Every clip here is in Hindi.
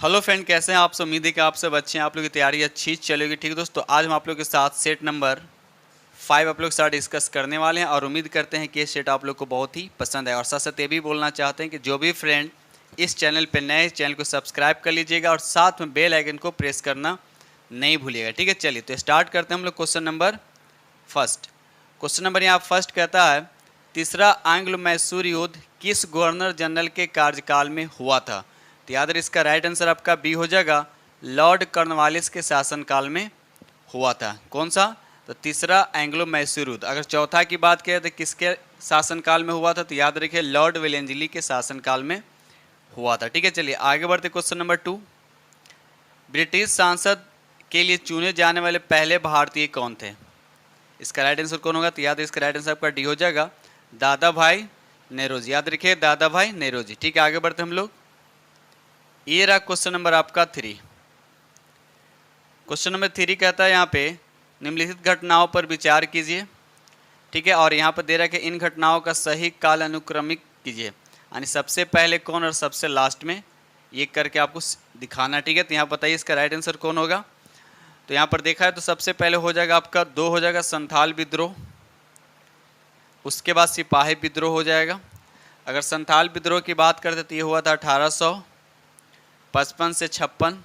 हेलो फ्रेंड, कैसे हैं आप सब। उम्मीद है कि आप सब अच्छे हैं, आप लोग की तैयारी अच्छी चलेगी। ठीक है दोस्तों, आज हम आप लोग के साथ सेट नंबर 5 आप लोग के साथ डिस्कस करने वाले हैं और उम्मीद करते हैं कि ये सेट आप लोग को बहुत ही पसंद है। और साथ साथ ये भी बोलना चाहते हैं कि जो भी फ्रेंड इस चैनल पर नए, चैनल को सब्सक्राइब कर लीजिएगा और साथ में बेल आइकन को प्रेस करना नहीं भूलिएगा। ठीक है, चलिए तो स्टार्ट करते हैं हम लोग question number first. Question number यहाँ फर्स्ट कहता है, तीसरा एंग्लो मैसूर युद्ध किस गवर्नर जनरल के कार्यकाल में हुआ था। तो याद रहे, इसका राइट आंसर आपका बी हो जाएगा, लॉर्ड कॉर्नवालिस के शासनकाल में हुआ था। कौन सा? तो तीसरा एंग्लो मैसूर युद्ध। अगर चौथा की बात करें तो किसके शासनकाल में हुआ था, तो याद रखिए लॉर्ड वेलेंजली के शासनकाल में हुआ था। ठीक है, चलिए आगे बढ़ते क्वेश्चन नंबर 2। ब्रिटिश सांसद के लिए चुने जाने वाले पहले भारतीय कौन थे। इसका राइट आंसर कौन होगा, तो याद है इसका राइट आंसर आपका डी हो जाएगा, दादा भाई नेहरूजी। याद रखिए दादा भाई नेहरूजी। ठीक है, आगे बढ़ते हम लोग। ये रहा क्वेश्चन नंबर आपका 3। क्वेश्चन नंबर 3 कहता है यहाँ पे निम्नलिखित घटनाओं पर विचार कीजिए। ठीक है, और यहाँ पर दे रहा है कि इन घटनाओं का सही काल अनुक्रमिक कीजिए, यानी सबसे पहले कौन और सबसे लास्ट में, ये करके आपको दिखाना। ठीक है, तो यहाँ बताइए इसका राइट आंसर कौन होगा। तो यहाँ पर देखा है तो सबसे पहले हो जाएगा आपका 2 हो जाएगा संथाल विद्रोह, उसके बाद सिपाही विद्रोह हो जाएगा। अगर संथाल विद्रोह की बात करते तो ये हुआ था 1855 से 56।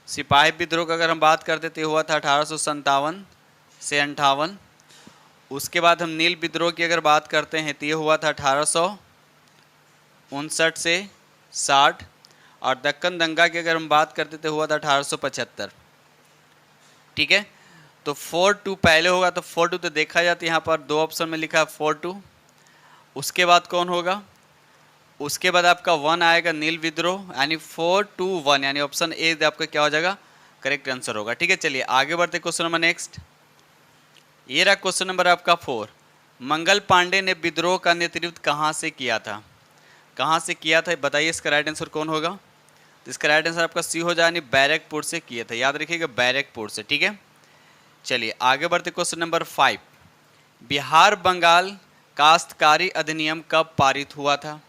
सिपाही विद्रोह का अगर हम बात करते तो ये हुआ था 1857 से 58। उसके बाद हम नील विद्रोह की अगर बात करते हैं तो ये हुआ था 1859 से 60। और दक्कन दंगा की अगर हम बात करते तो हुआ था 1875। ठीक है, तो 4-2 पहले होगा, तो 4-2 तो देखा जाता है यहाँ पर 2 ऑप्शन में लिखा है 4-2। उसके बाद कौन होगा, उसके बाद आपका 1 आएगा नील विद्रोह, यानी 4-2-1, यानी ऑप्शन ए आपका क्या हो जाएगा, करेक्ट आंसर होगा। ठीक है, चलिए आगे बढ़ते क्वेश्चन नंबर नेक्स्ट। ये रहा क्वेश्चन नंबर आपका 4। मंगल पांडे ने विद्रोह का नेतृत्व कहाँ से किया था। कहाँ से किया था बताइए, इसका राइट आंसर कौन होगा। तो इसका राइट आंसर आपका सी हो जाए, यानी बैरकपुर से किया था। याद रखिएगा बैरकपुर से। ठीक है, चलिए आगे बढ़ते क्वेश्चन नंबर 5। बिहार बंगाल काश्तकारी अधिनियम कब पारित हुआ था।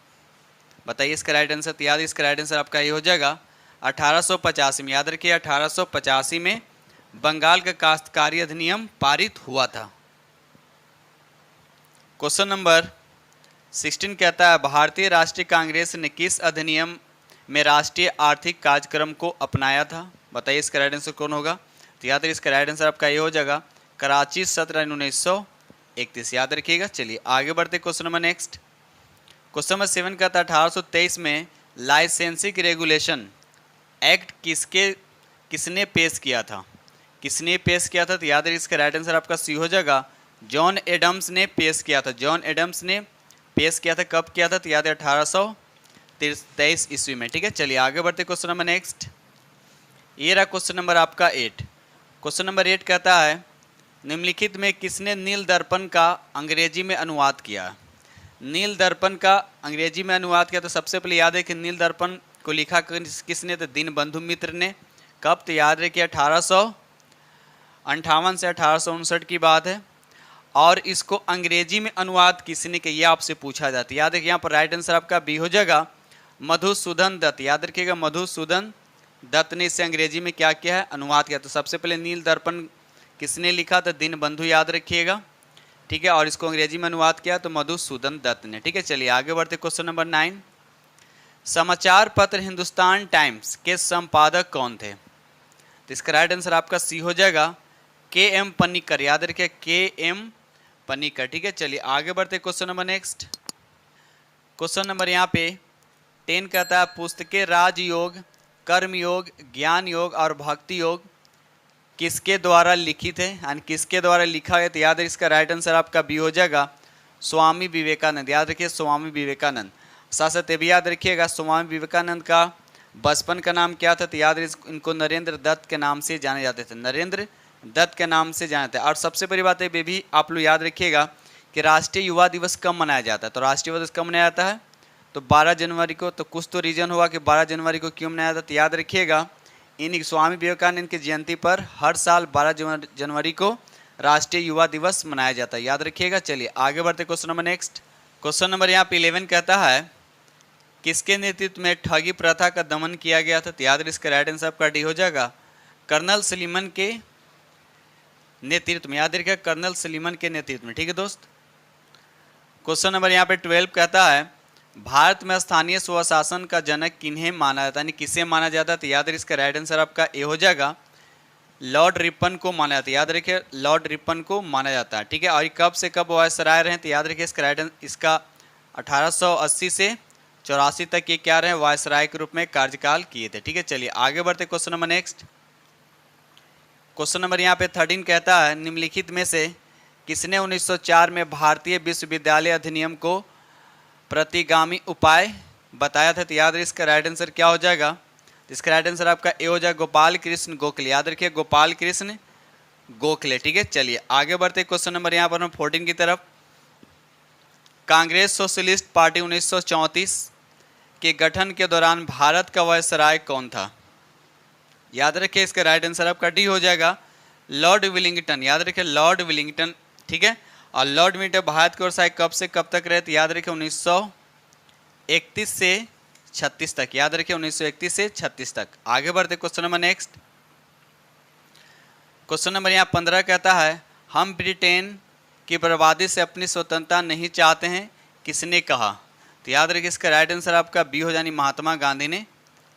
बताइए इसका राइट आंसर। तो याद है इसका राइट आंसर आपका ये हो जाएगा 1885 में। याद रखिए 1885 में बंगाल का काश्तकारी अधिनियम पारित हुआ था। क्वेश्चन नंबर 16 कहता है, भारतीय राष्ट्रीय कांग्रेस ने किस अधिनियम में राष्ट्रीय आर्थिक कार्यक्रम को अपनाया था। बताइए इसका राइट आंसर कौन होगा। तो याद रखिए इसका राइट आंसर आपका ये हो जाएगा कराची सत्र 1931। याद रखिएगा। चलिए आगे बढ़ते question number next. Question number 7 का था 1823 में लाइसेंसिंग रेगुलेशन एक्ट किसने पेश किया था। किसने पेश किया था, तो याद है इसका राइट आंसर आपका सी हो जाएगा, जॉन एडम्स ने पेश किया था। जॉन एडम्स ने पेश किया था। कब किया था, तो याद है 1823 ईस्वी में। ठीक है, चलिए आगे बढ़ते क्वेश्चन नंबर नेक्स्ट। ये रहा क्वेश्चन नंबर आपका 8। क्वेश्चन नंबर 8 कहता है, निम्नलिखित में किसने नील दर्पण का अंग्रेजी में अनुवाद किया। नील दर्पण का अंग्रेजी में अनुवाद किया, तो सबसे पहले याद है कि नील दर्पण को लिखा किसने, तो दीनबंधु मित्र ने। कब, तो याद रखिए 1858 से 1859 की बात है। और इसको अंग्रेजी में अनुवाद किसने किया, ये आपसे पूछा जाता है। याद रखिए यहाँ पर राइट आंसर आपका बी हो जाएगा, मधुसूदन दत्त। याद रखिएगा मधुसूदन दत्त ने इसे अंग्रेजी में क्या किया है, अनुवाद किया। तो सबसे पहले नील दर्पण किसने लिखा, तो दीनबंधु। याद रखिएगा। ठीक है, और इसको अंग्रेजी में अनुवाद किया तो मधुसूदन दत्त ने। ठीक है, चलिए आगे बढ़ते क्वेश्चन नंबर 9। समाचार पत्र हिंदुस्तान टाइम्स के संपादक कौन थे। तो इसका राइट आंसर आपका सी हो जाएगा, के.एम. पन्नीकर। याद रखिए के.एम. पन्नीकर। ठीक है, चलिए आगे बढ़ते question number next. Question number यहाँ पे 10 कहता है, पुस्तकें राजयोग, कर्मयोग, ज्ञान योग और भक्ति योग किसके द्वारा लिखित है, यानी किसके द्वारा लिखा है। तो याद है इसका राइट आंसर आपका बी हो जाएगा, स्वामी विवेकानंद। याद रखिए स्वामी विवेकानंद। साथ साथ ये भी याद रखिएगा स्वामी विवेकानंद का बचपन का नाम क्या था, तो याद इनको नरेंद्र दत्त के नाम से जाने जाते थे। नरेंद्र दत्त के नाम से जाने थे। और सबसे बड़ी बात है ये भी आप लोग याद रखिएगा कि राष्ट्रीय युवा दिवस कब मनाया जाता है। तो राष्ट्रीय युवा दिवस कब मनाया जाता है, तो 12 जनवरी को। तो कुछ तो रीजन हुआ कि 12 जनवरी को क्यों मनाया जाता है, तो याद रखिएगा इन स्वामी विवेकानंद की जयंती पर हर साल 12 जनवरी को राष्ट्रीय युवा दिवस मनाया जाता है। याद रखिएगा। चलिए आगे बढ़ते question number next. Question number यहाँ पे 11 कहता है, किसके नेतृत्व में ठगी प्रथा का दमन किया गया था? तो याद रखिए इसका राइट आंसर आपका डी हो जाएगा, कर्नल सलीमन के नेतृत्व में। याद रखिएगा कर्नल सलीमन के नेतृत्व में। ठीक है दोस्त। क्वेश्चन नंबर यहाँ पे 12 कहता है भारत में स्थानीय स्वशासन का जनक किन्हें माना जाता है, यानी किसे माना जाता है? तो याद रखिए इसका राइट आंसर आपका ए हो जाएगा, लॉर्ड रिपन को माना जाता है। याद रखिए लॉर्ड रिपन को माना जाता है। ठीक है। और कब से कब वायसराय रहे? तो याद रखिए इसका इसका 1880 से 84 तक ये क्या रहे? वायसराय के रूप में कार्यकाल किए थे। ठीक है। चलिए आगे बढ़ते question number next. Question number यहाँ पे 13 कहता है निम्नलिखित में से किसने 1904 में भारतीय विश्वविद्यालय अधिनियम को प्रतिगामी उपाय बताया था? तो याद रखिए इसका राइट आंसर क्या हो जाएगा? इसका राइट आंसर आपका ए हो जाएगा, गोपाल कृष्ण गोखले। याद रखिए गोपाल कृष्ण गोखले। ठीक है। चलिए आगे बढ़ते क्वेश्चन नंबर यहाँ पर हम 14 की तरफ। कांग्रेस सोशलिस्ट पार्टी 1934 के गठन के दौरान भारत का वायसराय कौन था? याद रखिए इसका राइट आंसर आपका डी हो जाएगा, लॉर्ड विलिंगटन। याद रखिए लॉर्ड विलिंगटन। ठीक है। और लॉर्ड विलिंगटन भारत के वायसराय कब से कब तक रहे? तो याद रखिए 1931 से 36 तक। याद रखिए 1931 से 36 तक। आगे बढ़ते question number next. Question number यहाँ 15 कहता है हम ब्रिटेन की बर्बादी से अपनी स्वतंत्रता नहीं चाहते हैं, किसने कहा? तो याद रखिए इसका राइट आंसर आपका बी हो जानी, महात्मा गांधी ने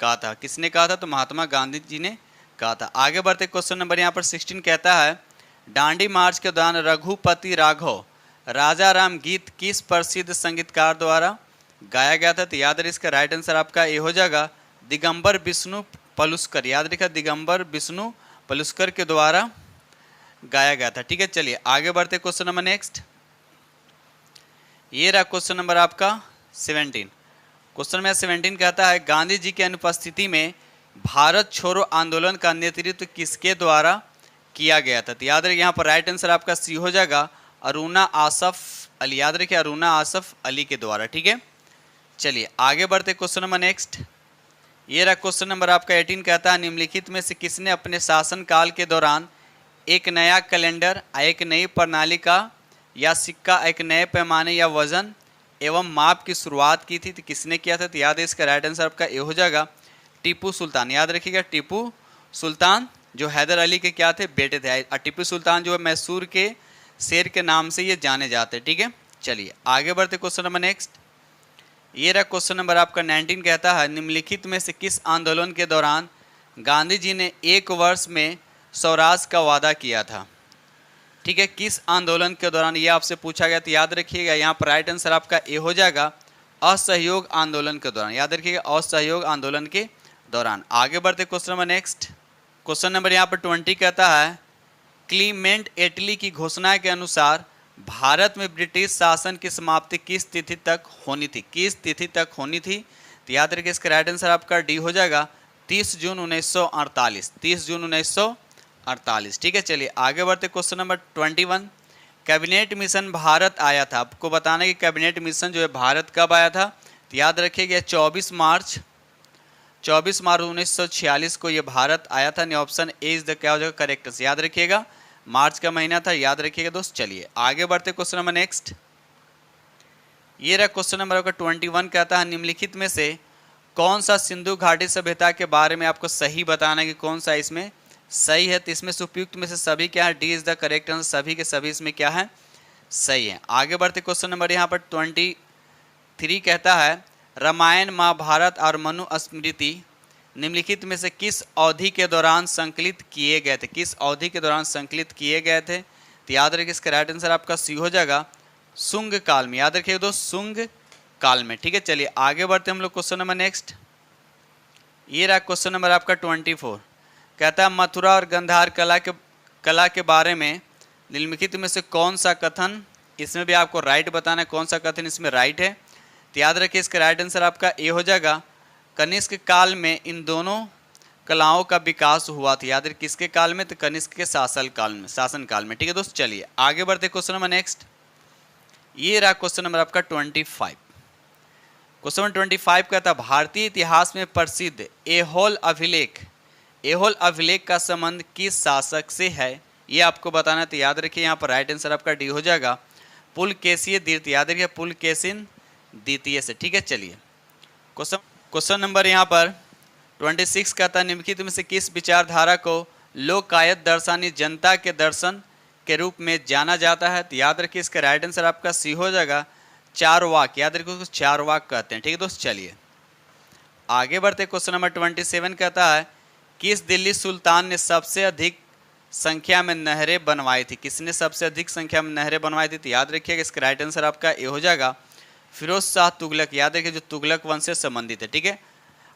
कहा था। किसने कहा था? तो महात्मा गांधी जी ने कहा था। आगे बढ़ते क्वेश्चन नंबर यहाँ पर 16 कहता है दांडी मार्च के दौरान रघुपति राघव राजा राम गीत किस प्रसिद्ध संगीतकार द्वारा गाया गया था? तो याद रखिए इसका राइट आंसर आपका ए हो जाएगा, दिगंबर विष्णु पलुस्कर। याद रखिए दिगंबर विष्णु पलुस्कर के द्वारा गाया गया था। ठीक है। चलिए आगे बढ़ते क्वेश्चन नंबर नेक्स्ट। ये रहा क्वेश्चन नंबर आपका 17। क्वेश्चन नंबर 17 कहता है गांधी जी की अनुपस्थिति में भारत छोड़ो आंदोलन का नेतृत्व किसके द्वारा किया गया था? तो याद रखिए यहाँ पर राइट आंसर आपका सी हो जाएगा, अरुणा आसफ अली। याद रखिए अरुणा आसफ अली के द्वारा। ठीक है। चलिए आगे बढ़ते क्वेश्चन नंबर नेक्स्ट। ये रहा क्वेश्चन नंबर आपका 18 कहता है निम्नलिखित में से किसने अपने शासनकाल के दौरान एक नया कैलेंडर, एक नई प्रणाली का या सिक्का, एक नए पैमाने या वजन एवं माप की शुरुआत की थी? तो किसने किया था? तो याद है इसका राइट आंसर आपका ए हो जाएगा, टीपू सुल्तान। याद रखिएगा टीपू सुल्तान जो हैदर अली के क्या थे? बेटे थे। और टीपू सुल्तान जो है मैसूर के शेर के नाम से ये जाने जाते। ठीक है। चलिए आगे बढ़ते क्वेश्चन नंबर नेक्स्ट। ये रहा क्वेश्चन नंबर आपका 19 कहता है निम्नलिखित में से किस आंदोलन के दौरान गांधी जी ने 1 वर्ष में स्वराज का वादा किया था? ठीक है। किस आंदोलन के दौरान ये आपसे पूछा गया? तो याद रखिएगा यहाँ पर राइट आंसर आपका ए हो जाएगा, असहयोग आंदोलन के दौरान। याद रखिएगा असहयोग आंदोलन के दौरान। आगे बढ़ते question number next. Question number यहाँ पर 20 कहता है क्लीमेंट एटली की घोषणा के अनुसार भारत में ब्रिटिश शासन की समाप्ति किस तिथि तक होनी थी? किस तिथि तक होनी थी? तो याद रखिए इसका राइट आंसर आपका डी हो जाएगा, 30 जून 1948। 30 जून 1948। ठीक है। चलिए आगे बढ़ते question number 21। Cabinet mission Bharat आया था, आपको बताना है कि कैबिनेट मिशन जो है भारत कब आया था? तो याद रखिएगा 24 मार्च 1946 को ये भारत आया था। ऑप्शन ए इज द क्या हो जाएगा करेक्ट। याद रखिएगा मार्च का महीना था। याद रखिएगा दोस्त। चलिए आगे बढ़ते क्वेश्चन नंबर नेक्स्ट। ये रहा क्वेश्चन नंबर आपका 21 कहता है निम्नलिखित में से कौन सा सिंधु घाटी सभ्यता के बारे में आपको सही बताना है कि कौन सा इसमें सही है? तो इसमें उपयुक्त में से सभी क्या है? D is the correct answer. सभी के सभी इसमें क्या है? सही है। आगे बढ़ते क्वेश्चन नंबर यहाँ पर 23 कहता है रामायण, महाभारत और मनुस्मृति निम्नलिखित में से किस अवधि के दौरान संकलित किए गए थे? किस अवधि के दौरान संकलित किए गए थे? तो याद रखिए इसका राइट आंसर आपका सी हो जाएगा, शुंग काल में। याद रखिए दोस्त शुंग काल में। ठीक है। चलिए आगे बढ़ते हम लोग क्वेश्चन नंबर नेक्स्ट। ये रहा क्वेश्चन नंबर आपका 24 कहता है मथुरा और गंधार कला के बारे में निम्नलिखित में से कौन सा कथन, इसमें भी आपको राइट बताना है कौन सा कथन इसमें राइट है? तो याद रखिए इसका राइट आंसर आपका ए हो जाएगा, कनिष्क काल में इन दोनों कलाओं का विकास हुआ था। याद रखिए किसके काल में? तो कनिष्क के शासन काल में। ठीक है दोस्त। चलिए आगे बढ़ते क्वेश्चन नंबर नेक्स्ट। ये रहा क्वेश्चन नंबर आपका 25। क्वेश्चन नंबर 25 कहता है भारतीय इतिहास में प्रसिद्ध ऐहोल अभिलेख का संबंध किस शासक से है? ये आपको बताना है। तो याद रखिए यहाँ पर राइट आंसर आपका डी हो जाएगा, पुलकेशिन द्वितीय। याद रखिए पुलकेशिन द्वितीय से। ठीक है। चलिए क्वेश्चन क्वेश्चन नंबर यहाँ पर 26 कहता है निम्नलिखित में से किस विचारधारा को लोकायत दर्शनी जनता के दर्शन के रूप में जाना जाता है। तो याद रखिए इसका राइट आंसर आपका सी हो जाएगा चारवाक। याद रखिए उसको चारवाक कहते हैं। ठीक है दोस्त, चलिए आगे बढ़ते। क्वेश्चन नंबर 27 कहता है किस दिल्ली सुल्तान ने सबसे अधिक संख्या में नहरें बनवाई थी। किसने सबसे अधिक संख्या में नहरें बनवाई थी। तो याद रखिएगा इसका राइट आंसर आपका ये हो जाएगा फिरोज शाह तुगलक। याद रखिए जो तुगलक वंश से संबंधित है। ठीक है,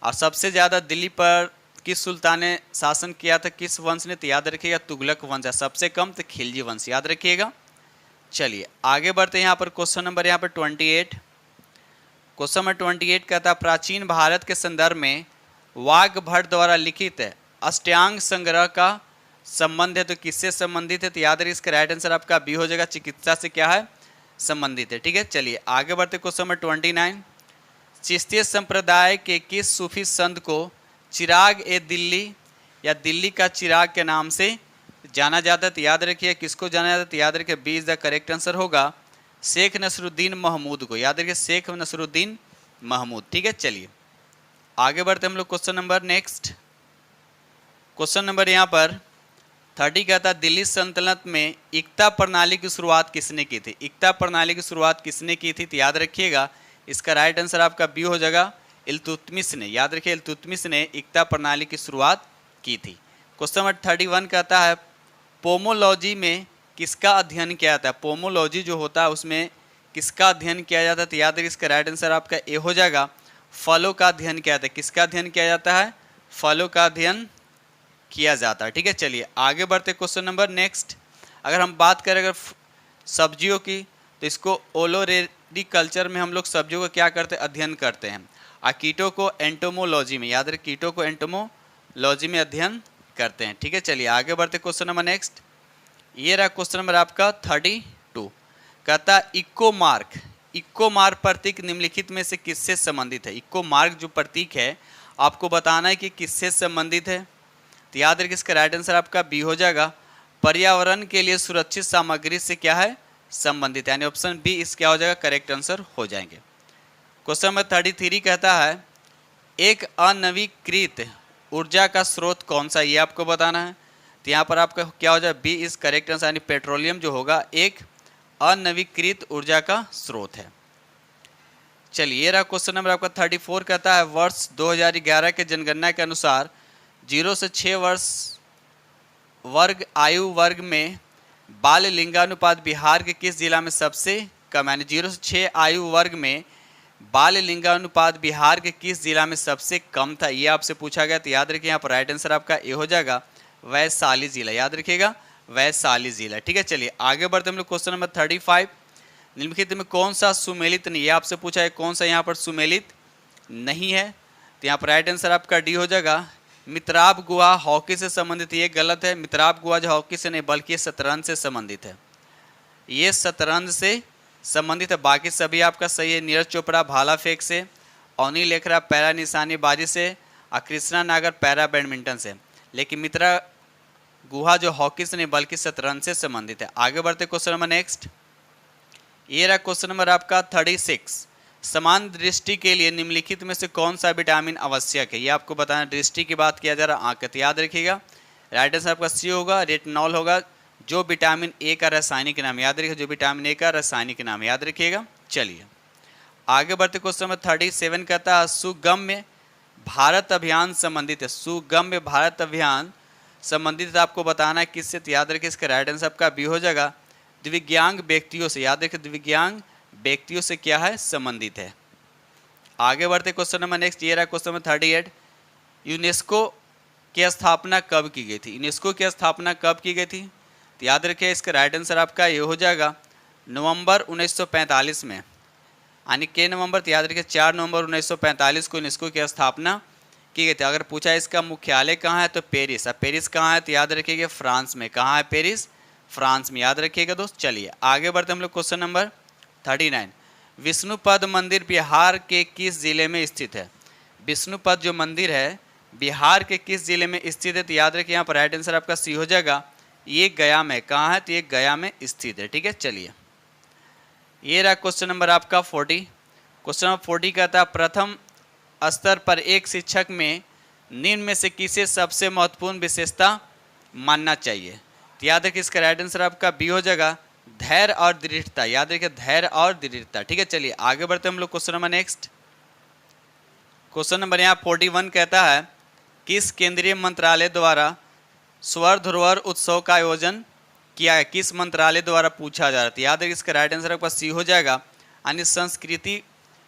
और सबसे ज़्यादा दिल्ली पर किस सुल्तान ने शासन किया था, किस वंश ने। तो याद रखिएगा तुगलक वंश है। सबसे कम तो खिलजी वंश। याद रखिएगा। चलिए आगे बढ़ते हैं यहाँ पर। क्वेश्चन नंबर यहाँ पर 28। क्वेश्चन नंबर 28 कहता है प्राचीन भारत के संदर्भ में वाग्भट द्वारा लिखित अष्टांग संग्रह का संबंध है। तो किससे संबंधित है। तो याद रखिए इसका राइट आंसर आपका बी हो जाएगा चिकित्सा से क्या है संबंधित है। ठीक है, चलिए आगे बढ़ते। क्वेश्चन नंबर 29 चिश्ती संप्रदाय के किस सूफी संत को चिराग ए दिल्ली या दिल्ली का चिराग के नाम से जाना जाता है। तो याद रखिए किसको जाना जाता है। तो याद रखिए B is the correct answer होगा शेख नसरुद्दीन महमूद को। याद रखिए शेख नसरुद्दीन महमूद। ठीक है, चलिए आगे बढ़ते हम लोग। Question number next question number यहाँ पर 30 कहता है दिल्ली सल्तनत में इक्ता प्रणाली की शुरुआत किसने की थी। इक्ता प्रणाली की शुरुआत किसने की थी। तो याद रखिएगा इसका राइट आंसर आपका बी हो जाएगा इल्तुतमिश ने। याद रखिए इल्तुतमिश ने इक्ता प्रणाली की शुरुआत की थी। क्वेश्चन नंबर 31 कहता है पोमोलॉजी में किसका अध्ययन किया जाता है। पोमोलॉजी जो होता है उसमें किसका अध्ययन किया जाता है। तो याद रखिए इसका राइट आंसर आपका ए हो जाएगा फलों का अध्ययन किया जाता है। किसका अध्ययन किया जाता है। फलों का अध्ययन किया जाता है। ठीक है, चलिए आगे बढ़ते। क्वेश्चन नंबर नेक्स्ट अगर हम बात करें अगर सब्जियों की तो इसको ओलोरेडी कल्चर में हम लोग सब्जियों को क्या करते हैं अध्ययन करते हैं। और कीटों को एंटोमोलॉजी में। याद रखिए कीटों को एंटोमोलॉजी में अध्ययन करते हैं। ठीक है, चलिए आगे बढ़ते। क्वेश्चन नंबर नेक्स्ट ये रहा क्वेश्चन नंबर आपका 32 कहता इक्को मार्क। इक्को मार्क प्रतीक निम्नलिखित में से किससे संबंधित है। इक्को मार्क जो प्रतीक है आपको बताना है कि किससे संबंधित है। तो याद रखिए इसका राइट आंसर आपका बी हो जाएगा पर्यावरण के लिए सुरक्षित सामग्री से क्या है संबंधित है। यानी ऑप्शन बी इस क्या हो जाएगा करेक्ट आंसर हो जाएंगे। क्वेश्चन नंबर 33 कहता है एक अनवीकृत ऊर्जा का स्रोत कौन सा, ये आपको बताना है। तो यहाँ पर आपका क्या हो जाए बी इस करेक्ट आंसर। यानी पेट्रोलियम जो होगा एक अनवीकृत ऊर्जा का स्रोत है। चलिए ये रहा क्वेश्चन नंबर आपका 34 कहता है वर्ष 2011 के जनगणना के अनुसार 0 से 6 वर्ष वर्ग आयु वर्ग में बाल लिंगानुपात बिहार के किस जिला में सबसे कम। यानी 0 से 6 आयु वर्ग में बाल लिंगानुपात बिहार के किस जिला में सबसे कम था, ये आपसे पूछा गया। तो याद रखिए यहाँ पर राइट आंसर आपका ये हो जाएगा वैशाली जिला। याद रखिएगा वैशाली जिला। ठीक है, चलिए आगे बढ़ते हम लोग। क्वेश्चन नंबर 35 निम्नलिखित में कौन सा सुमेलित नहीं, ये आपसे पूछा है कौन सा यहाँ पर सुमेलित नहीं है। तो यहाँ पर राइट आंसर आपका डी हो जाएगा मित्राब गुहा हॉकी से संबंधित। ये गलत है। मित्राब गुहा जो हॉकी से नहीं बल्कि शतरंज से संबंधित है। ये शतरंज से संबंधित है। बाकी सभी आपका सही है। नीरज चोपड़ा भाला फेंक से, अनिल लेखरा पैरा निशानेबाजी से और कृष्णा नागर पैरा बैडमिंटन से। लेकिन मित्रा गुहा जो हॉकी से नहीं बल्कि शतरंज से संबंधित है। आगे बढ़ते क्वेश्चन नंबर नेक्स्ट ये रहा क्वेश्चन नंबर आपका 36 समान दृष्टि के लिए निम्नलिखित में से कौन सा विटामिन आवश्यक है, ये आपको बताना। दृष्टि की बात किया जा रहा आंख। तो याद रखिएगा राइट आंसर आपका सी होगा रेटिनॉल होगा जो विटामिन ए का रासायनिक नाम। याद रखिए जो विटामिन ए का रासायनिक नाम याद रखिएगा। चलिए आगे बढ़ते क्वेश्चन नंबर 37 कहता है सुगम्य भारत अभियान संबंधित है। सुगम्य भारत अभियान संबंधित आपको बताना है किससे। तो याद रखिए इसका राइट आंसर आपका बी हो जाएगा दिव्यांग व्यक्तियों से। याद रखिए दिव्यांग व्यक्तियों से क्या है संबंधित है। आगे बढ़ते क्वेश्चन नंबर नेक्स्ट ये रहा क्वेश्चन नंबर 38 यूनेस्को की स्थापना कब की गई थी। यूनेस्को की स्थापना कब की गई थी। तो याद रखिए इसका राइट आंसर आपका ये हो जाएगा नवंबर 1945 में। यानी के नवंबर। तो याद रखिए 4 नवंबर 1945 को यूनेस्को की स्थापना की गई थी। अगर पूछा इसका मुख्यालय कहाँ है तो पेरिस। अब पेरिस कहाँ है तो याद रखिएगा फ्रांस में। कहाँ है पेरिस फ्रांस में। याद रखिएगा दोस्त। चलिए आगे बढ़ते हम लोग क्वेश्चन नंबर 39 विष्णुपद मंदिर बिहार के किस जिले में स्थित है। विष्णुपद जो मंदिर है बिहार के किस जिले में स्थित है। तो याद रखिए यहाँ पर राइट आंसर आपका सी हो जाएगा ये गया में। कहाँ है तो ये गया में स्थित है। ठीक है, चलिए ये रहा क्वेश्चन नंबर आपका 40। क्वेश्चन नंबर 40 कहता है प्रथम स्तर पर एक शिक्षक में निम्न में से किसे सबसे महत्वपूर्ण विशेषता मानना चाहिए? तो याद रखिए इसका राइट आंसर आपका बी हो जाएगा, धैर्य और दृढ़ता। याद रखिए धैर्य और दृढ़ता। ठीक है, चलिए आगे बढ़ते हम लोग question number next. Question number यहाँ 41 कहता है किस केंद्रीय मंत्रालय द्वारा स्वर धरोहर उत्सव का आयोजन किया है? किस मंत्रालय द्वारा पूछा जा रहा था? याद रखिए इसका राइट आंसर आपका सी हो जाएगा, यानी संस्कृति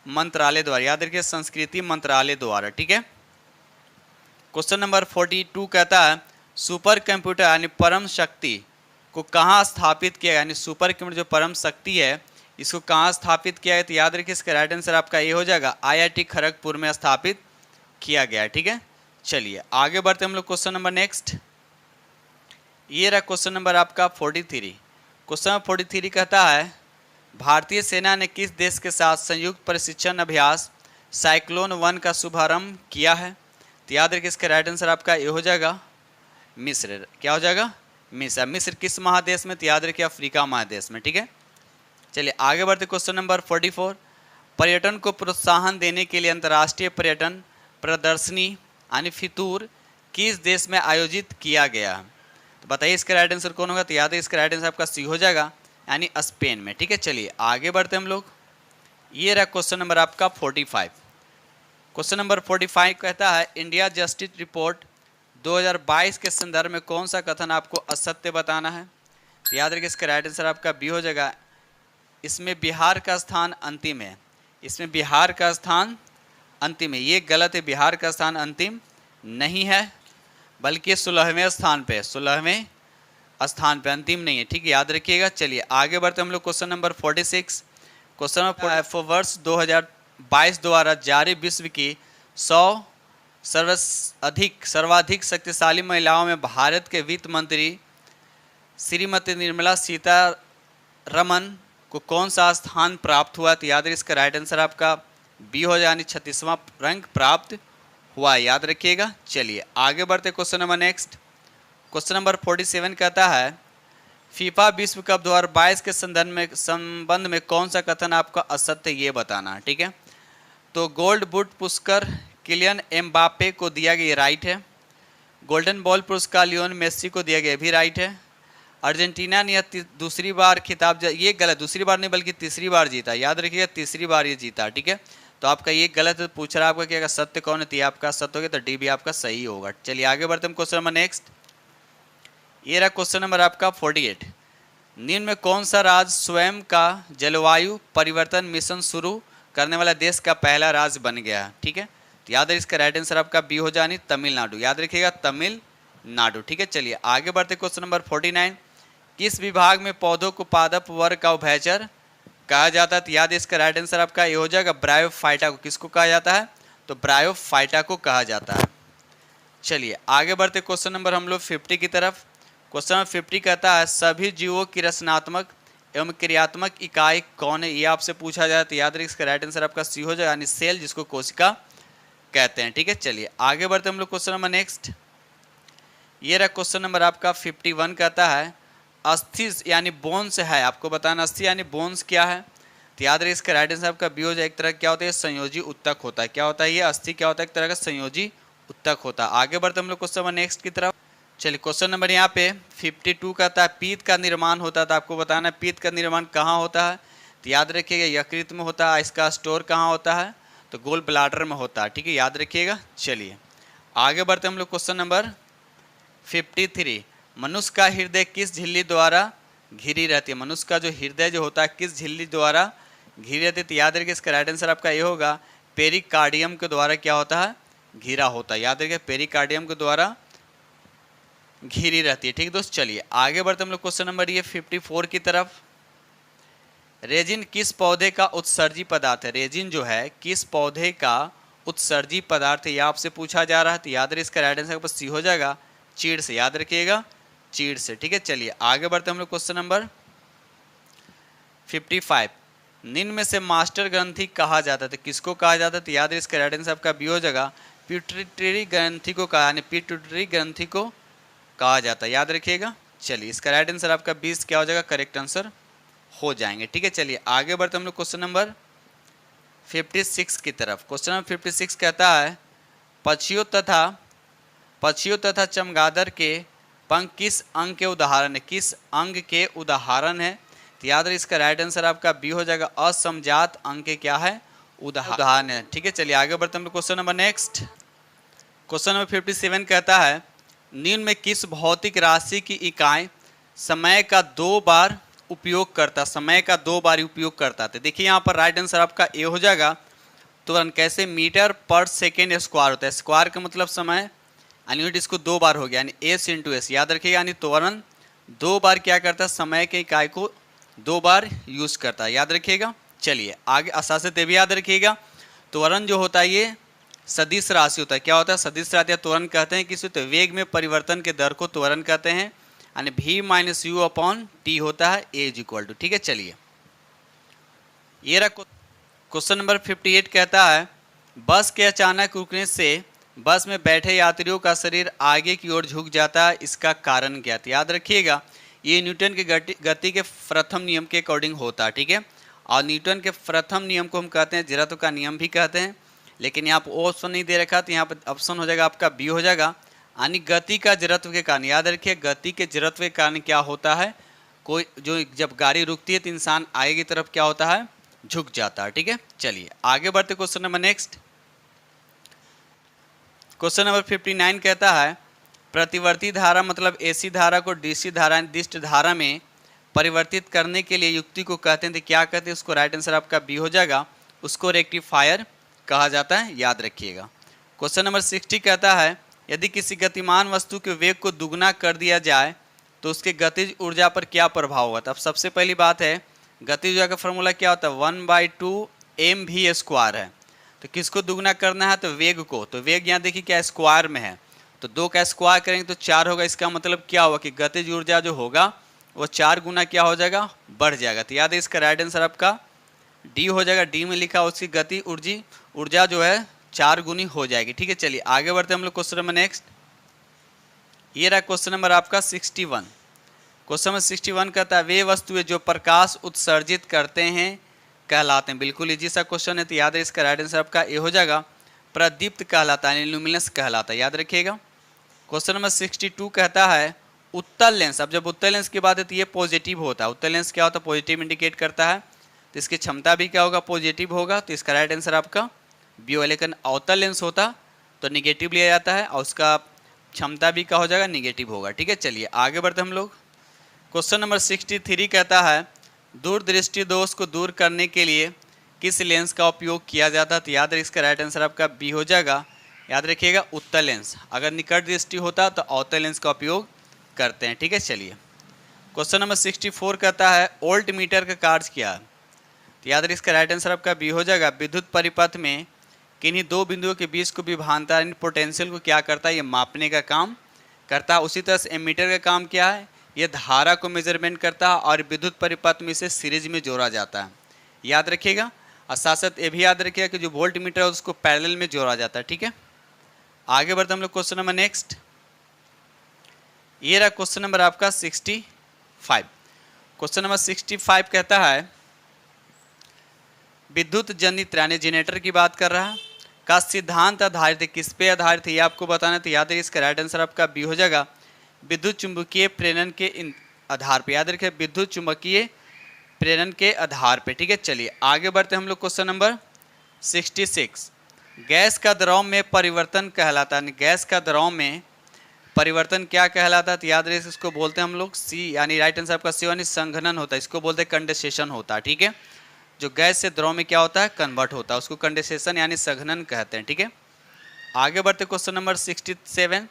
मंत्रालय द्वारा। याद रखिए संस्कृति मंत्रालय द्वारा। ठीक है, क्वेश्चन नंबर 42 कहता है सुपर कंप्यूटर यानी परम शक्ति को कहाँ स्थापित किया? यानी सुपर कंप्यूटर जो परम शक्ति है इसको कहाँ स्थापित किया है? तो याद रखिए इसका राइट आंसर आपका ये हो जाएगा, IIT खड़गपुर में स्थापित किया गया है। ठीक है, चलिए आगे बढ़ते हम लोग क्वेश्चन नंबर नेक्स्ट। ये रहा क्वेश्चन नंबर आपका 43। क्वेश्चन नंबर 43 कहता है भारतीय सेना ने किस देश के साथ संयुक्त प्रशिक्षण अभ्यास साइक्लोन 1 का शुभारंभ किया है? तो याद रखिए इसका राइट आंसर आपका ये हो जाएगा मिस्र। क्या हो जाएगा? मिस्र। मिस्र किस महादेश में? तो याद रखिए अफ्रीका महादेश में। ठीक है, चलिए आगे बढ़ते क्वेश्चन नंबर 44। पर्यटन को प्रोत्साहन देने के लिए अंतर्राष्ट्रीय पर्यटन प्रदर्शनी यानी फितूर किस देश में आयोजित किया गया है? तो बताइए इसका राइट आंसर कौन होगा? तो याद है इसका राइट आंसर आपका सी हो जाएगा, यानी स्पेन में। ठीक है, चलिए आगे बढ़ते हम लोग। ये रहा क्वेश्चन नंबर आपका 45। क्वेश्चन नंबर 45 कहता है इंडिया जस्टिस रिपोर्ट 2022 के संदर्भ में कौन सा कथन आपको असत्य बताना है? तो याद रखिए इसका राइट आंसर आपका बी हो जाएगा, इसमें बिहार का स्थान अंतिम है। इसमें बिहार का स्थान अंतिम है, ये गलत है। बिहार का स्थान अंतिम नहीं है, बल्कि 16वें स्थान पे, 16वें स्थान पे, अंतिम नहीं है। ठीक है, याद रखिएगा। चलिए आगे बढ़ते हम लोग क्वेश्चन नंबर 46। क्वेश्चन नंबर वर्ष 2022 द्वारा जारी विश्व की 100 सर्वाधिक शक्तिशाली महिलाओं में भारत के वित्त मंत्री श्रीमती निर्मला सीतारमन को कौन सा स्थान प्राप्त हुआ? तो याद रखिए इसका राइट आंसर आपका बी हो जाए, यानी 36वां रैंक प्राप्त हुआ, याद रखिएगा। चलिए आगे बढ़ते question number next. Question number 47 कहता है फीफा विश्व कप 2022 के संबंध में कौन सा कथन आपका असत्य ये बताना है। ठीक है, तो गोल्ड बूट पुरस्कार किलियन एम्बापे को दिया गया, राइट है। गोल्डन बॉल पुरस्कार लियोन मेसी को दिया गया, भी राइट है। अर्जेंटीना ने दूसरी बार खिताब, ये गलत, दूसरी बार नहीं बल्कि तीसरी बार जीता, याद रखिएगा तीसरी बार ये जीता। ठीक है, तो आपका ये गलत पूछ रहा है आपका, क्या सत्य कौन है? तो ये आपका सत्य होगा, तो डी भी आपका सही होगा। चलिए आगे बढ़ते हम क्वेश्चन नंबर नेक्स्ट। ये रहा क्वेश्चन नंबर आपका 48। निम्न में कौन सा राज्य स्वयं का जलवायु परिवर्तन मिशन शुरू करने वाला देश का पहला राज्य बन गया है? ठीक है, तो याद रखिए इसका राइट आंसर आपका बी हो जानी तमिलनाडु, याद रखिएगा तमिलनाडु। ठीक है, चलिए आगे बढ़ते क्वेश्चन नंबर 49। किस विभाग में पौधों को पादप वर्ग का उभयचर कहा जाता है? तो याद है इसका राइट आंसर आपका ये हो जाएगा ब्रायोफाइटा को। किसको कहा जाता है? तो ब्रायोफाइटा को कहा जाता है। चलिए आगे बढ़ते क्वेश्चन नंबर हम लोग 50 की तरफ। क्वेश्चन नंबर 50 कहता है सभी जीवों की रचनात्मक एवं क्रियात्मक इकाई कौन है? ये आपसे पूछा जाए, तो याद रखिए इसका राइट आंसर आपका सी हो जाएगा, यानी सेल, जिसको कोशिका कहते हैं। ठीक है, चलिए आगे बढ़ते हम लोग क्वेश्चन नंबर नेक्स्ट। ये रहा क्वेश्चन नंबर आपका 51 कहता है अस्थि यानी बोन्स है, आपको बताना अस्थि यानी बोन्स क्या है? तो याद रखिए इसका राइट आंसर आपका बी हो जाए, एक तरह क्या होता है? संयोजी उत्तक होता है। क्या होता है ये? अस्थि क्या होता है? एक तरह का संयोजी उत्तक होता है। आगे बढ़ते हम लोग क्वेश्चन नंबर नेक्स्ट की तरफ। चलिए क्वेश्चन नंबर यहाँ पे 52 कहता है पीत का निर्माण होता था, आपको बताना है पीत का निर्माण कहाँ होता है? तो याद रखिएगा यकृत में होता है। इसका स्टोर कहाँ होता है? तो गोल ब्लाडर में होता है। ठीक है, याद रखिएगा। चलिए आगे बढ़ते हम लोग क्वेश्चन नंबर 53। मनुष्य का हृदय किस झिल्ली द्वारा घिरी रहती है? मनुष्य का जो हृदय जो होता है किस झिल्ली द्वारा घिरी रहती है? तो याद रखिए इसका राइट आंसर आपका ये होगा पेरिकार्डियम के द्वारा क्या होता है? घिरा होता है। याद रखिए पेरिकार्डियम के द्वारा घिरी रहती है। ठीक है दोस्त, चलिए आगे बढ़ते हम लोग क्वेश्चन नंबर ये 54 की तरफ। रेजिन किस पौधे का उत्सर्जी पदार्थ है? रेजिन जो है किस पौधे का उत्सर्जी पदार्थ है, ये आपसे पूछा जा रहा है। तो याद रखिए इसका राइट आंसर आपका सी हो जाएगा चीड़ से, याद रखिएगा चीड़ से। ठीक है, चलिए आगे बढ़ते हम लोग क्वेश्चन नंबर 55। निम्न में से मास्टर ग्रंथि कहा जाता था, किसको कहा जाता है? तो याद रखिए इसका राइट आंसर आपका बी हो जाएगा पिट्यूटरी ग्रंथि को कहा, यानी पिट्यूटरी ग्रंथि को कहा जाता है, याद रखिएगा। चलिए इसका राइट आंसर आपका 20 क्या हो जाएगा? करेक्ट आंसर हो जाएंगे। ठीक है, चलिए आगे बढ़ते हम लोग क्वेश्चन नंबर 56 की तरफ। क्वेश्चन नंबर 56 कहता है पक्षियों तथा चमगादड़ के पंख किस अंग के उदाहरण है? किस अंग के उदाहरण है? तो याद रहे इसका राइट आंसर आपका बी हो जाएगा, असमजात अंग के क्या है? उदाहरण है। ठीक है, चलिए आगे बढ़ते हैं। Question number next, question number 57 कहता है निम्न में किस भौतिक राशि की इकाई समय का दो बार उपयोग करता? समय का दो बार उपयोग करता है। देखिए यहाँ पर राइट आंसर आपका ए हो जाएगा। तुरंत कैसे? मीटर पर सेकेंड स्क्वायर होता है। स्क्वायर का मतलब समय, यानी यूनिट इसको दो बार हो गया, यानी एस इंटू एस। याद रखिएगा, यानी त्वरण दो बार क्या करता है? समय के इकाई को दो बार यूज करता है। याद रखिएगा। चलिए आगे अशासित भी याद रखिएगा। त्वरण जो होता है ये सदिश राशि होता है। क्या होता है? सदिश राशि या त्वरण कहते हैं किसी, तो वेग में परिवर्तन के दर को त्वरण कहते हैं, यानी v minus you upon T होता है, ए इज इक्वल टू। ठीक है, चलिए ये रहा क्वेश्चन नंबर 58 कहता है बस के अचानक रुकने से बस में बैठे यात्रियों का शरीर आगे की ओर झुक जाता है, इसका कारण क्या था? याद रखिएगा, ये न्यूटन के गति के प्रथम नियम के अकॉर्डिंग होता है। ठीक है, और न्यूटन के प्रथम नियम को हम कहते हैं जड़त्व का नियम भी कहते हैं, लेकिन यहाँ पर ऑप्शन नहीं दे रखा, तो यहाँ पर ऑप्शन हो जाएगा आपका बी हो जाएगा, यानी गति का जड़त्व के कारण। याद रखिए, गति के जड़त्व के कारण क्या होता है? कोई जो जब गाड़ी रुकती है तो इंसान आगे की तरफ क्या होता है? झुक जाता है। ठीक है, चलिए आगे बढ़ते question number next. Question number 59 कहता है प्रतिवर्ती धारा मतलब एसी धारा को डीसी धारा निर्दिष्ट धारा में परिवर्तित करने के लिए युक्ति को कहते हैं, तो क्या कहते हैं? उसको राइट आंसर आपका बी हो जाएगा, उसको रेक्टिफायर कहा जाता है। याद रखिएगा। क्वेश्चन नंबर 60 कहता है यदि किसी गतिमान वस्तु के वेग को दुगना कर दिया जाए तो उसके गतिज ऊर्जा पर क्या प्रभाव होगा? अब सबसे पहली बात है, गतिज ऊर्जा का फॉर्मूला क्या होता है? 1/2 mv² है। तो किसको दुगना करना है? तो वेग को। तो वेग यहाँ देखिए क्या स्क्वायर में है, तो 2 का स्क्वायर करेंगे तो 4 होगा। इसका मतलब क्या होगा कि गतिज ऊर्जा जो होगा वो 4 गुना क्या हो जाएगा? बढ़ जाएगा। तो याद है इसका राइट आंसर आपका डी हो जाएगा। डी में लिखा उसकी गति ऊर्जा जो है 4 गुनी हो जाएगी। ठीक है, चलिए आगे बढ़ते हैं हम लोग क्वेश्चन नंबर नेक्स्ट। ये रहा क्वेश्चन नंबर आपका 61। क्वेश्चन नंबर 61 कहता है वे वस्तुएं जो प्रकाश उत्सर्जित करते हैं कहलाते हैं। बिल्कुल इजी सा क्वेश्चन है, तो याद है इसका राइट आंसर आपका ए हो जाएगा, प्रदीप्त कहलाता है, ल्यूमिनस कहलाता है। याद रखिएगा। क्वेश्चन नंबर 62 कहता है उत्तल लेंस। अब जब उत्तल लेंस की बात है तो ये पॉजिटिव होता है। उत्तल लेंस क्या होता है? पॉजिटिव इंडिकेट करता है, तो इसकी क्षमता भी क्या होगा? पॉजिटिव होगा। तो इसका राइट आंसर आपका बी होगा। लेकिन अवतल लेंस होता तो निगेटिव लिया जाता है और उसका क्षमता भी क्या हो जाएगा? निगेटिव होगा। ठीक है, चलिए आगे बढ़ते हम लोग। क्वेश्चन नंबर 63 कहता है दूरदृष्टि दोष को दूर करने के लिए किस लेंस का उपयोग किया जाता है? तो याद रखिए इसका राइट आंसर आपका बी हो जाएगा। याद रखिएगा उत्तल लेंस। अगर निकट दृष्टि होता तो अवतल लेंस का उपयोग करते हैं। ठीक है, चलिए क्वेश्चन नंबर 64 कहता है वोल्ट मीटर का कार्य क्या है? तो याद रखिए इसका राइट आंसर आपका बी हो जाएगा, विद्युत परिपथ में किन्हीं दो बिंदुओं के बीच को विभानता यानी पोटेंशियल को क्या करता है? ये मापने का काम करता है। उसी तरह से एमीटर का काम क्या है? ये धारा को मेजरमेंट करता है और विद्युत परिपथ में इसे सीरीज में जोड़ा जाता है। याद रखिएगा। और साथ साथ ये भी याद रखिएगा कि जो वोल्ट मीटर है उसको पैरेलल में जोड़ा जाता है। ठीक है, आगे बढ़ते हम लोग क्वेश्चन नंबर नेक्स्ट। ये रहा क्वेश्चन नंबर आपका 65। क्वेश्चन नंबर 65 कहता है विद्युत जनित्र यानी जनरेटर की बात कर रहा है का सिद्धांत आधारित है। किस पे आधारित है ये आपको बताना है, तो याद रखिए इसका राइट आंसर आपका बी हो जाएगा, विद्युत चुंबकीय प्रेरण के आधार पे। याद रखिए विद्युत चुंबकीय प्रेरण के आधार पे। ठीक है, चलिए आगे बढ़ते हम लोग क्वेश्चन नंबर 66। गैस का द्रव में परिवर्तन कहलाता है। गैस का द्रव में परिवर्तन क्या कहलाता है? तो याद रखिए इसको बोलते हैं हम लोग सी, यानी राइट आंसर आपका सी यानी संघनन होता है। इसको बोलते हैं कंडेंसेशन होता है। ठीक है, जो गैस से द्रव में क्या होता है? कन्वर्ट होता है, उसको कंडेंसेशन यानी संघनन कहते हैं। ठीक है, आगे बढ़ते क्वेश्चन नंबर 67।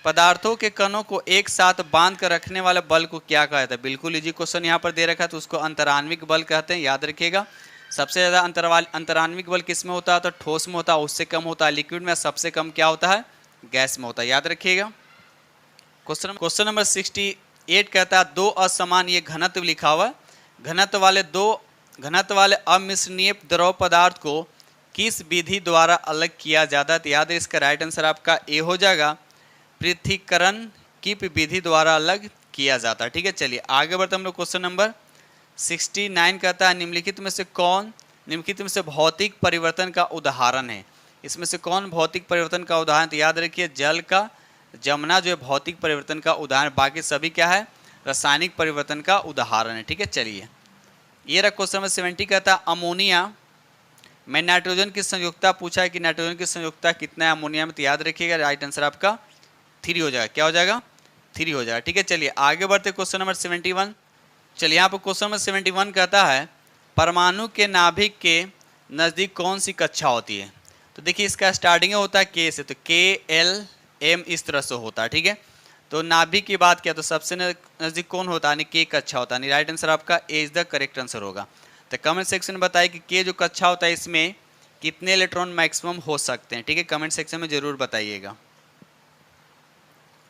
पदार्थों के कणों को एक साथ बांध कर रखने वाले बल को क्या कहा जाता है? बिल्कुल इजी क्वेश्चन यहाँ पर दे रखा है, तो उसको अंतरान्विक बल कहते हैं। याद रखिएगा। सबसे ज़्यादा अंतरान्विक बल किस में होता है? तो ठोस में होता है, उससे कम होता है लिक्विड में, सबसे कम क्या होता है? गैस में होता है। याद रखिएगा। क्वेश्चन नंबर 68 कहता है दो असमान, ये घनत्व लिखा हुआ, घनत्व वाले अमिश्रणीय द्रव पदार्थ को किस विधि द्वारा अलग किया जाता है? तो याद है इसका राइट आंसर आपका ए हो जाएगा, पृथक्करण की विधि द्वारा अलग किया जाता है। ठीक है, चलिए आगे बढ़ते हम लोग क्वेश्चन नंबर 69 कहता है निम्नलिखित में से कौन निम्नलिखित में से भौतिक परिवर्तन का उदाहरण है। इसमें से कौन भौतिक परिवर्तन का उदाहरण? तो याद रखिए जल का जमना जो है भौतिक परिवर्तन का उदाहरण, बाकी सभी क्या है? रासायनिक परिवर्तन का उदाहरण है। ठीक है, चलिए ये रहा क्वेश्चन नंबर 70 कहता है अमोनिया में नाइट्रोजन की संयुक्ता पूछा है कि नाइट्रोजन की संयुक्ता कितना है अमोनिया में? तो याद रखिएगा राइट आंसर आपका 3 हो जाएगा। क्या हो जाएगा? 3 हो जाएगा। ठीक है, चलिए आगे बढ़ते क्वेश्चन नंबर 71। चलिए यहाँ पर क्वेश्चन नंबर 71 कहता है परमाणु के नाभिक के नज़दीक कौन सी कक्षा होती है? तो देखिए इसका स्टार्टिंग होता है के से, तो KLM इस तरह से होता है। ठीक है, तो नाभिक की बात किया तो सबसे नज़दीक कौन होता है? के कक्षा होता है। राइट आंसर आपका ए इज द करेक्ट आंसर होगा। तो कमेंट सेक्शन में बताइए कि के जो कक्षा होता है इसमें कितने इलेक्ट्रॉन मैक्सिमम हो सकते हैं। ठीक है, कमेंट सेक्शन में जरूर बताइएगा।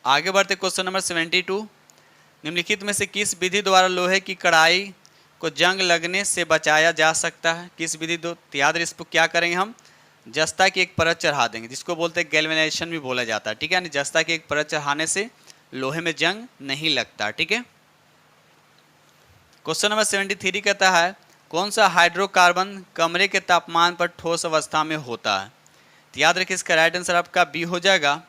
आगे बढ़ते क्वेश्चन नंबर 72। निम्नलिखित में से किस विधि द्वारा लोहे की कढ़ाई को जंग लगने से बचाया जा सकता है? किस विधि दो? याद इस पर क्या करेंगे हम? जस्ता की एक परत चढ़ा देंगे, जिसको बोलते हैं गैल्वेनाइजेशन भी बोला जाता है। ठीक है, यानी जस्ता की एक परत चढ़ाने से लोहे में जंग नहीं लगता। ठीक है, क्वेश्चन नंबर 73 कहता है कौन सा हाइड्रोकार्बन कमरे के तापमान पर ठोस अवस्था में होता है? तो याद रखिए इसका राइट आंसर आपका बी हो जाएगा,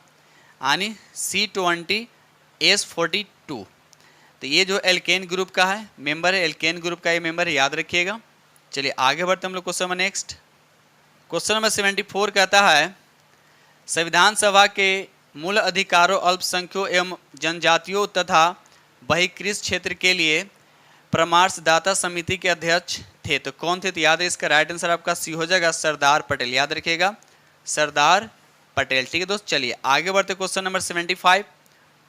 यानी C20H42। तो ये जो एल्केन ग्रुप का है मेंबर है, एल्केन ग्रुप का ये मेंबर है, याद रखिएगा। चलिए आगे बढ़ते हम लोग question number next. Question number 74 कहता है संविधान सभा के मूल अधिकारों अल्पसंख्यकों एवं जनजातियों तथा बहिष्कृत क्षेत्र के लिए परामर्शदाता समिति के अध्यक्ष थे, तो कौन थे? तो याद है इसका राइट आंसर आपका सी हो जाएगा, सरदार पटेल। याद रखिएगा सरदार पटेल। ठीक है दोस्त, चलिए आगे बढ़ते क्वेश्चन नंबर 75।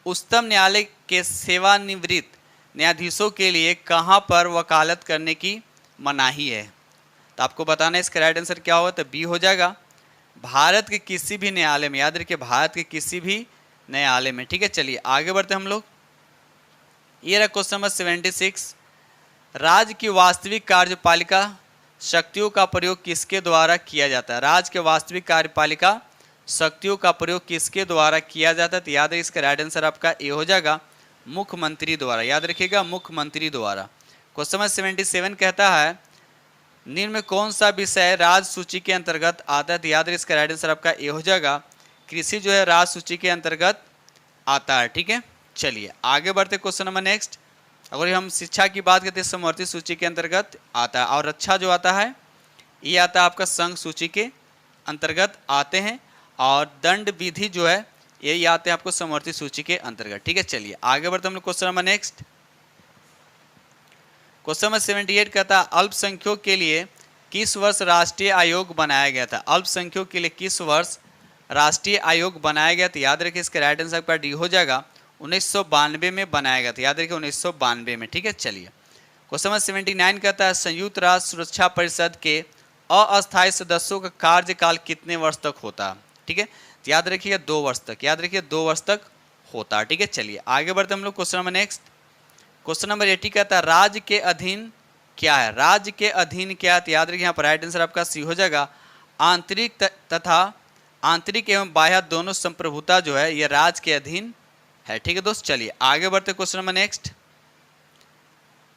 उच्चतम न्यायालय के सेवानिवृत्त न्यायाधीशों के लिए कहाँ पर वकालत करने की मनाही है? तो आपको बताना है इसका राइट आंसर क्या होगा। तो बी हो जाएगा, भारत के किसी भी न्यायालय में। याद रखिए भारत के किसी भी न्यायालय में। ठीक है, चलिए आगे बढ़ते हम लोग। ये रहा क्वेश्चन नंबर 76। राज्य की वास्तविक कार्यपालिका शक्तियों का प्रयोग किसके द्वारा किया जाता है? राज्य के वास्तविक कार्यपालिका शक्तियों का प्रयोग किसके द्वारा किया जाता है? तो याद है इसका राइट आंसर आपका ए हो जाएगा, मुख्यमंत्री द्वारा। याद रखिएगा मुख्यमंत्री द्वारा। क्वेश्चन नंबर 77 कहता है निम्न में कौन सा विषय राज्य सूची के अंतर्गत आता है? तो याद है इसका राइट आंसर आपका ए हो जाएगा, कृषि जो है राज्य सूची के अंतर्गत आता है। ठीक है, चलिए आगे बढ़ते क्वेश्चन नंबर नेक्स्ट। अगर हम शिक्षा की बात करते हैं समवर्ती सूची के अंतर्गत आता है, और रक्षा जो आता है ये आता है आपका संघ सूची के अंतर्गत आते हैं, और दंड विधि जो है ये आते हैं आपको समवर्ती सूची के अंतर्गत। ठीक है, चलिए आगे बढ़ते हम लोग question number next. Question number 78 कहता है अल्पसंख्यकों के लिए किस वर्ष राष्ट्रीय आयोग बनाया गया था? अल्पसंख्यकों के लिए किस वर्ष राष्ट्रीय आयोग बनाया गया? तो याद रखिए इसका राइट आंसर आपका डी हो जाएगा, 1992 में बनाया गया था। याद रखिए 1992 में। ठीक है, चलिए क्वेश्चन नंबर 79 कहता है संयुक्त राष्ट्र सुरक्षा परिषद के अस्थायी सदस्यों का कार्यकाल कितने वर्ष तक होता है? ठीक है, तो याद रखिए 2 वर्ष तक। याद रखिए 2 वर्ष तक होता है। ठीक है, चलिए आगे बढ़ते हम लोग question number next. Question number 80 कहता है राज्य के अधीन क्या है? राज्य के अधीन क्या है? तो याद रखिए यहाँ पर राइट आंसर आपका सी हो जाएगा, आंतरिक तथा आंतरिक एवं बाह्य दोनों संप्रभुता जो है ये राज्य के अधीन है। ठीक है दोस्त, चलिए आगे बढ़ते क्वेश्चन नंबर नेक्स्ट।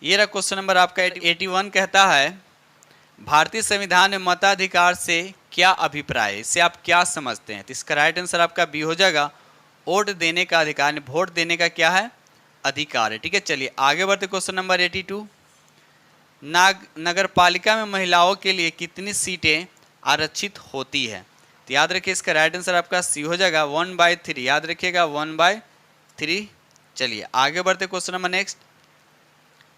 ये रहा क्वेश्चन नंबर आपका 81 कहता है भारतीय संविधान में मताधिकार से क्या अभिप्राय है? इससे आप क्या समझते हैं? तो इसका राइट आंसर आपका बी हो जाएगा, वोट देने का अधिकार। वोट देने का क्या है? अधिकार है। ठीक है, चलिए आगे बढ़ते क्वेश्चन नंबर 82। नगर पालिका में महिलाओं के लिए कितनी सीटें आरक्षित होती है? तो याद रखिए इसका राइट आंसर आपका सी हो जाएगा 1/3। याद रखिएगा 1/3। चलिए आगे बढ़ते question number next.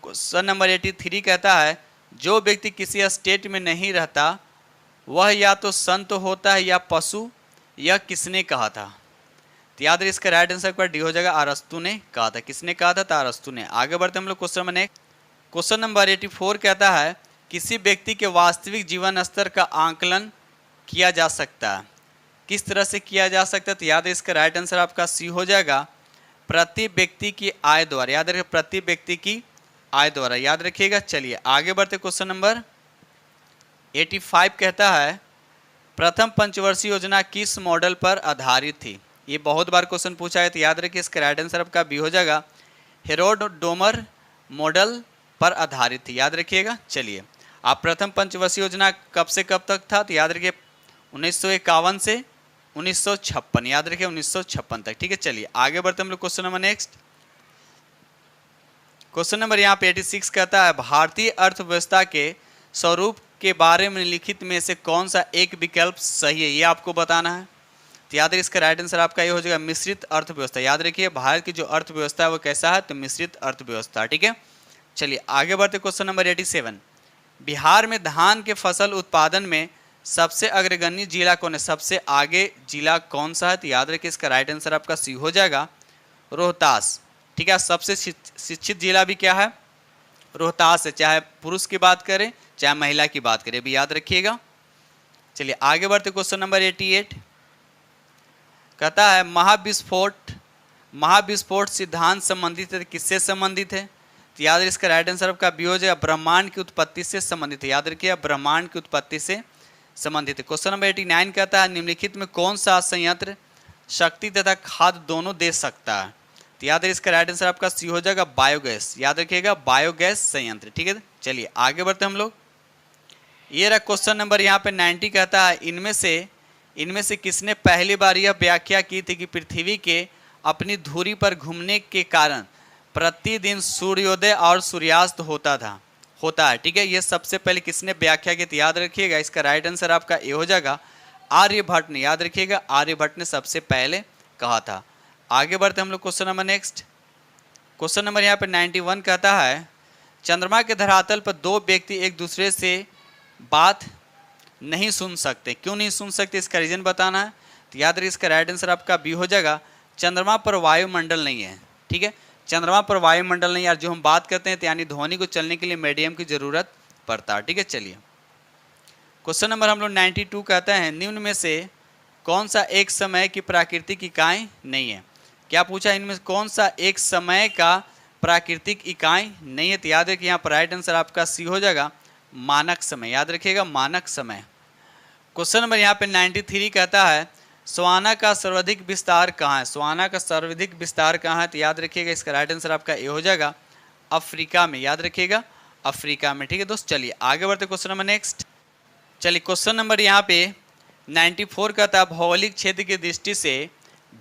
Question number 83 कहता है जो व्यक्ति किसी स्टेट में नहीं रहता वह या तो संत होता है या पशु, यह किसने कहा था? तो याद रखिए इसका राइट आंसर पर डी हो जाएगा, अरस्तु ने कहा था। किसने कहा था? तो अरस्तु ने। आगे बढ़ते हम लोग question number next. Question number 84 कहता है किसी व्यक्ति के वास्तविक जीवन स्तर का आंकलन किया जा सकता है, किस तरह से किया जा सकता है? तो याद है इसका राइट आंसर आपका सी हो जाएगा, प्रति व्यक्ति की आय द्वारा। याद रखिए प्रति व्यक्ति की आय द्वारा। याद रखिएगा। चलिए आगे बढ़ते क्वेश्चन नंबर 85 कहता है प्रथम पंचवर्षीय योजना किस मॉडल पर आधारित थी? ये बहुत बार क्वेश्चन पूछा है, तो याद रखिए इसका राइट आंसर आपका बी हो जाएगा, हेरोड डोमर मॉडल पर आधारित थी। याद रखिएगा। चलिए आप प्रथम पंचवर्षीय योजना कब से कब तक था, तो याद रखिए 1951 से 1956, याद रखिए 1956 तक। ठीक है, चलिए आगे बढ़ते हम लोग question number next. Question number यहाँ पे 86 कहता है भारतीय अर्थव्यवस्था के स्वरूप के बारे में निम्नलिखित में से कौन सा एक विकल्प सही है, ये आपको बताना है। तो याद रखिए इसका राइट आंसर आपका ये हो जाएगा मिश्रित अर्थव्यवस्था। याद रखिए भारत की जो अर्थव्यवस्था है वो कैसा है, तो मिश्रित अर्थव्यवस्था। ठीक है, चलिए आगे बढ़ते क्वेश्चन नंबर 87। बिहार में धान के फसल उत्पादन में सबसे अग्रगण्य जिला कौन है, सबसे आगे जिला कौन सा है, तो याद रखिए इसका राइट आंसर आपका सी हो जाएगा रोहतास। ठीक है, सबसे शिक्षित जिला भी क्या है, रोहतास है, चाहे पुरुष की बात करें चाहे महिला की बात करें, भी याद रखिएगा। चलिए आगे बढ़ते क्वेश्चन नंबर 88 कहता है महाविस्फोट सिद्धांत संबंधित है, किससे संबंधित है, तो याद रखिए इसका राइट आंसर आपका बी हो जाएगा ब्रह्मांड की उत्पत्ति से संबंधित है। याद रखिए ब्रह्मांड की उत्पत्ति से संबंधित है। क्वेश्चन नंबर 89 कहता है निम्नलिखित में कौन सा संयंत्र शक्ति तथा खाद्य दोनों दे सकता है, तो याद रखिए इसका राइट आंसर आपका सी हो जाएगा बायोगैस। याद रखिएगा बायोगैस संयंत्र। ठीक है, चलिए आगे बढ़ते हम लोग। ये रहा क्वेश्चन नंबर यहाँ पे 90 कहता है इनमें से किसने पहली बार यह व्याख्या की थी कि पृथ्वी के अपनी धुरी पर घूमने के कारण प्रतिदिन सूर्योदय और सूर्यास्त होता है। ठीक है, ये सबसे पहले किसने व्याख्या की थी, याद रखिएगा इसका राइट आंसर आपका ए हो जाएगा आर्यभट्ट ने। याद रखिएगा आर्यभट्ट ने सबसे पहले कहा था। आगे बढ़ते हम लोग question number next. Question number यहाँ पे 91 कहता है चंद्रमा के धरातल पर दो व्यक्ति एक दूसरे से बात नहीं सुन सकते, क्यों नहीं सुन सकते, इसका रीजन बताना है। तो याद रखिए इसका राइट आंसर आपका बी हो जाएगा चंद्रमा पर वायुमंडल नहीं है। ठीक है, चंद्रमा पर वायुमंडल नहीं, यार जो हम बात करते हैं तो यानी ध्वनि को चलने के लिए मीडियम की जरूरत पड़ता है। ठीक है, चलिए क्वेश्चन नंबर हम लोग 92 कहते हैं निम्न में से कौन सा एक समय की प्राकृतिक इकाई नहीं है। क्या पूछा, इनमें कौन सा एक समय का प्राकृतिक इकाई नहीं है, तो याद रखिए यहाँ पर राइट आंसर आपका सी हो जाएगा मानक समय। याद रखिएगा मानक समय। क्वेश्चन नंबर यहाँ पे 93 कहता है स्वाना का सर्वाधिक विस्तार कहाँ है, स्वाना का सर्वाधिक विस्तार कहाँ है, तो याद रखिएगा इसका राइट आंसर आपका ए हो जाएगा अफ्रीका में। याद रखिएगा अफ्रीका में। ठीक है दोस्त, चलिए आगे बढ़ते क्वेश्चन नंबर नेक्स्ट। चलिए क्वेश्चन नंबर यहाँ पे 94 कहता है भौगोलिक क्षेत्र की दृष्टि से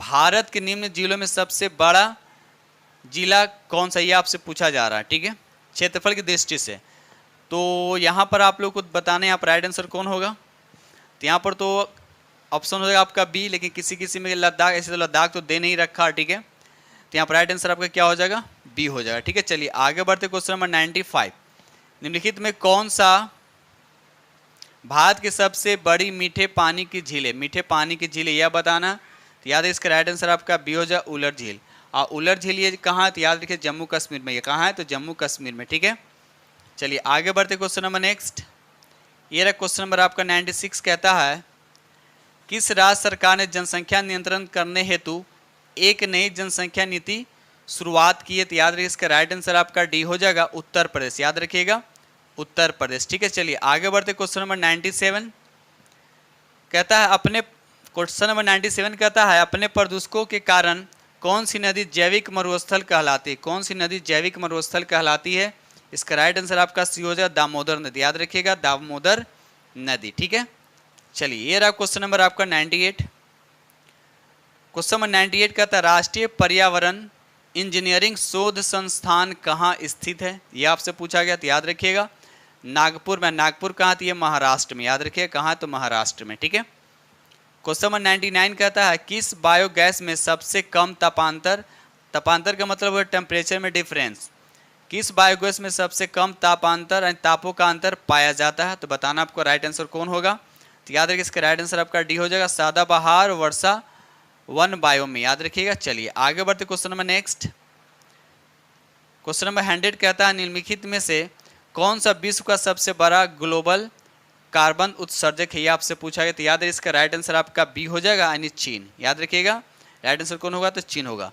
भारत के निम्न जिलों में सबसे बड़ा जिला कौन सा, ये आपसे पूछा जा रहा है। ठीक है, क्षेत्रफल की दृष्टि से। तो यहाँ पर आप लोग को बताना है यहाँ पर राइट आंसर कौन होगा, तो यहाँ पर तो ऑप्शन हो जाएगा आपका बी, लेकिन किसी किसी में लद्दाख, ऐसे तो लद्दाख तो दे नहीं रखा। ठीक है, तो यहाँ पर राइट आंसर आपका क्या हो जाएगा, बी हो जाएगा। ठीक है, चलिए आगे बढ़ते क्वेश्चन नंबर 95 निम्नलिखित में कौन सा भारत की सबसे बड़ी मीठे पानी की झील है, मीठे पानी की झील यह बताना। तो याद है इसका राइट आंसर आपका बी हो जाए उलर झील। और उलर झील ये कहाँ है, तो याद रखिए जम्मू कश्मीर में। ये कहाँ है, तो जम्मू कश्मीर में। ठीक है, चलिए आगे बढ़ते क्वेश्चन नंबर नेक्स्ट। ये रहा क्वेश्चन नंबर आपका 96 कहता है किस राज्य सरकार ने जनसंख्या नियंत्रण करने हेतु एक नई जनसंख्या नीति शुरुआत की है, तो याद रखिए इसका राइट आंसर आपका डी हो जाएगा उत्तर प्रदेश। याद रखिएगा उत्तर प्रदेश। ठीक है, चलिए आगे बढ़ते क्वेश्चन नंबर 97 कहता है अपने प्रदूषकों के कारण कौन सी नदी जैविक मरुस्थल कहलाती है, कौन सी नदी जैविक मरुस्थल कहलाती है, इसका राइट आंसर आपका सी हो जाएगा दामोदर नदी। याद रखिएगा दामोदर नदी। ठीक है, चलिए ये रहा क्वेश्चन नंबर आपका 98। क्वेश्चन नंबर 98 कहता है राष्ट्रीय पर्यावरण इंजीनियरिंग शोध संस्थान कहाँ स्थित है, ये आपसे पूछा गया। तो याद रखिएगा नागपुर में। नागपुर कहाँ, तो ये महाराष्ट्र में। याद रखिएगा कहाँ, तो महाराष्ट्र में। ठीक है, क्वेश्चन नंबर 99 कहता है किस बायोगैस में सबसे कम तापांतर का मतलब है टेम्परेचर में डिफरेंस, किस बायोगैस में सबसे कम तापांतर तापों का अंतर पाया जाता है, तो बताना आपको राइट आंसर कौन होगा। तो याद रखिए इसका राइट आंसर आपका डी हो जाएगा सदाबहार वर्षा वन बायो में। याद रखिएगा। चलिए आगे बढ़ते question number next. Question number 100 कहता है निम्नलिखित में से कौन सा विश्व का सबसे बड़ा ग्लोबल कार्बन उत्सर्जक है, ये आपसे पूछा गया। तो याद है इसका राइट आंसर आपका बी हो जाएगा यानी चीन। याद रखिएगा राइट आंसर कौन होगा, तो चीन होगा।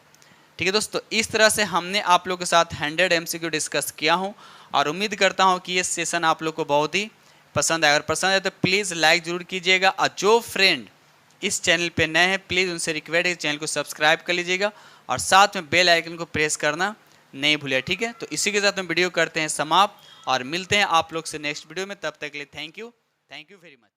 ठीक है दोस्तों, इस तरह से हमने आप लोगों के साथ 100 MCQ डिस्कस किया हूँ और उम्मीद करता हूँ कि ये सेशन आप लोग को बहुत ही पसंद आए। अगर पसंद आए तो प्लीज़ लाइक जरूर कीजिएगा और जो फ्रेंड इस चैनल पे नए हैं प्लीज़ उनसे रिक्वेस्ट है चैनल को सब्सक्राइब कर लीजिएगा और साथ में बेल आइकन को प्रेस करना नहीं भूलिए। ठीक है, तो इसी के साथ हम वीडियो करते हैं समाप्त। और मिलते हैं आप लोग से नेक्स्ट वीडियो में। तब तक के लिए थैंक यू वेरी मच।